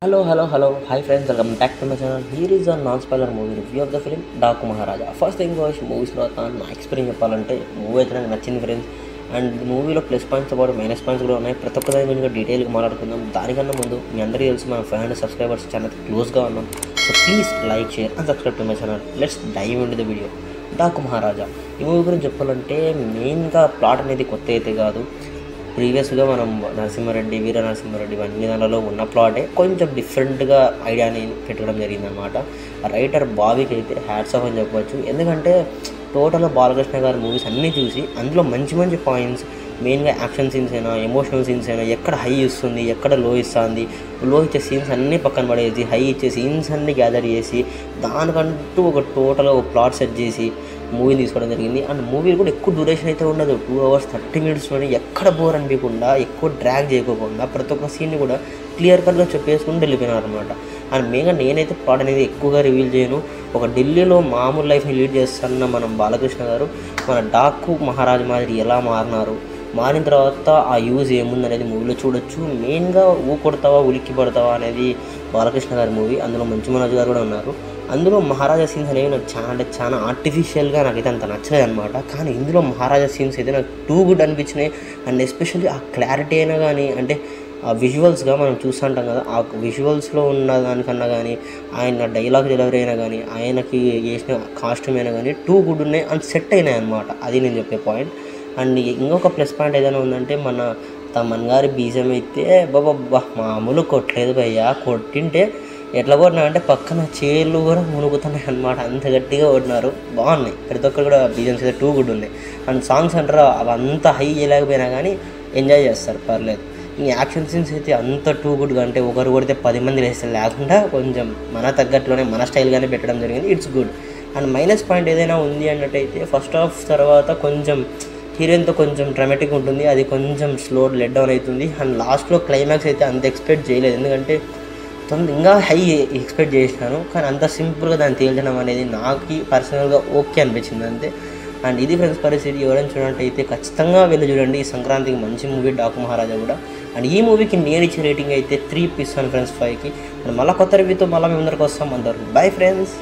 Hello. Hi friends, welcome back to my channel. Here is a non-spoiler movie review of the film Daku Maharaja. First thing was movies నా experience చెప్పాలంటే movie అయితే నాకు నచ్చింది friends. And మూవీలో plus points పాటు minus points కూడా ఉన్నాయి. ప్రతి ఒక్క దాని గురించి డీటెయిల్గా మాట్లాడుకుందాం. దానికన్నా ముందు మీ అందరికీ తెలుసు మన 500 సబ్స్క్రైబర్స్ ఛానల్ క్లోజ్గా ఉన్నాం. So please like, share and subscribe to my channel. Let's dive into the video. Daaku Maharaja ఈ మూవీ గురించి చెప్పాలంటే మెయిన్గా ప్లాట్ అనేది కొత్త అయితే కాదు. ప్రీవియస్గా మనం వీర నరసింహారెడ్డి అన్ని దానిలో ఉన్న ప్లాటే కొంచెం డిఫరెంట్గా ఐడియాని పెట్టడం జరిగిందనమాట. రైటర్ బాబీకి అయితే హ్యాట్స్ ఆఫ్ అని చెప్పవచ్చు. ఎందుకంటే టోటల్గా బాలకృష్ణ గారి మూవీస్ అన్నీ చూసి అందులో మంచి పాయింట్స్, మెయిన్గా యాక్షన్ సీన్స్ అయినా ఎమోషనల్ సీన్స్ అయినా ఎక్కడ హై ఇస్తుంది, ఎక్కడ లో ఇస్తుంది, లో ఇచ్చే సీన్స్ అన్నీ పక్కన పడేసి హై ఇచ్చే సీన్స్ అన్నీ గ్యాదర్ చేసి దానికంటూ ఒక టోటల్గా ఒక ప్లాట్ సెట్ చేసి మూవీని తీసుకోవడం జరిగింది. అండ్ మూవీ కూడా ఎక్కువ డ్యూరేషన్ అయితే ఉండదు. 2 hours 30 minutesలోనే ఎక్కడ బోర్ అనిపించకుండా, ఎక్కువ డ్రాగ్ చేయకోకుండా ప్రతి ఒక్క సీన్ని కూడా క్లియర్ కట్గా చెప్పేసుకుని వెళ్ళిపోయినారు అనమాట. అండ్ మెయిన్గా నేనైతే ప్లాట్ అనేది ఎక్కువగా రివీల్ చేయను. ఒక ఢిల్లీలో మామూలు లైఫ్ని లీడ్ చేస్తున్న మనం బాలకృష్ణ గారు మన డాకు మహారాజ్ మాదిరి ఎలా మారిన తర్వాత ఆ యూజ్ ఏముంది అనేది మూవీలో చూడొచ్చు. మెయిన్గా కొడతావా ఉలిక్కి పడతావా అనేది బాలకృష్ణ గారి మూవీ. అందులో మంచు మనోజ్ గారు కూడా ఉన్నారు. అందులో మహారాజా సీన్స్ అనేవి నాకు చాలా ఆర్టిఫిషియల్గా నాకైతే అంత నచ్చలేదు అనమాట. కానీ ఇందులో మహారాజా సీన్స్ అయితే నాకు టూ గుడ్ అనిపించినాయి. అండ్ ఎస్పెషల్లీ ఆ క్లారిటీ అయినా కానీ, అంటే ఆ విజువల్స్గా మనం చూస్తుంటాం కదా, ఆ విజువల్స్లో ఉన్న దానికన్నా కానీ, ఆయన డైలాగ్ డెలివరీ అయినా కానీ, ఆయనకి వేసిన కాస్ట్యూమ్ అయినా కానీ టూ గుడ్ ఉన్నాయి అండ్ సెట్ అయినాయి అనమాట. అది నేను చెప్పే పాయింట్. అండ్ ఇంకొక ప్లస్ పాయింట్ ఏదైనా ఉందంటే మన తమన్ గారి బీజం అయితే బాబా మామూలు కొట్టలేదు భయ్యా. కొట్టింటే ఎట్లా కొట్టినా అంటే పక్కన చీరలు కూడా మునుగుతున్నాయి అనమాట. అంత గట్టిగా కొట్టినారు. బాగున్నాయి. ప్రతి ఒక్కరు కూడా బీజమ్స్ అయితే టూ గుడ్ ఉన్నాయి. అండ్ సాంగ్స్ అంటారా అవి అంత హై చేయలేకపోయినా కానీ ఎంజాయ్ చేస్తారు, పర్లేదు. ఈ యాక్షన్ సీన్స్ అయితే అంత టూ గుడ్గా, అంటే ఒకరు కొడితే 10 మంది వేస్తే లేకుండా కొంచెం మన తగ్గట్లోనే మన స్టైల్గానే పెట్టడం జరిగింది. It's good. And minus point ఏదైనా ఉంది అన్నట్టయితే ఫస్ట్ హాఫ్ తర్వాత కొంచెం హీరోయిన్తో కొంచెం డ్రామాటిక్ ఉంటుంది. అది కొంచెం స్లో లెట్ డౌన్ అవుతుంది. అండ్ లాస్ట్లో క్లైమాక్స్ అయితే అంత ఎక్స్పెక్ట్ చేయలేదు. ఎందుకంటే ఇంకా హై ఎక్స్పెక్ట్ చేసినాను. కానీ అంత సింపుల్గా దాన్ని తేల్చడం అనేది నాకు పర్సనల్గా ఓకే అనిపించింది అంతే. అండ్ ఇది ఫ్రెండ్స్ పరిస్థితి. ఎవరైనా చూడండి ఖచ్చితంగా వెళ్ళి చూడండి. ఈ సంక్రాంతికి మంచి మూవీ డాకు మహారాజా కూడా. అండ్ ఈ మూవీకి నేను ఇచ్చే రేటింగ్ అయితే 3 ఇస్తాను ఫ్రెండ్స్ 5కి. అండ్ మళ్ళీ కొత్త రివ్యూతో మళ్ళీ మీ ముందరికి వస్తాం. అందరూ బై ఫ్రెండ్స్.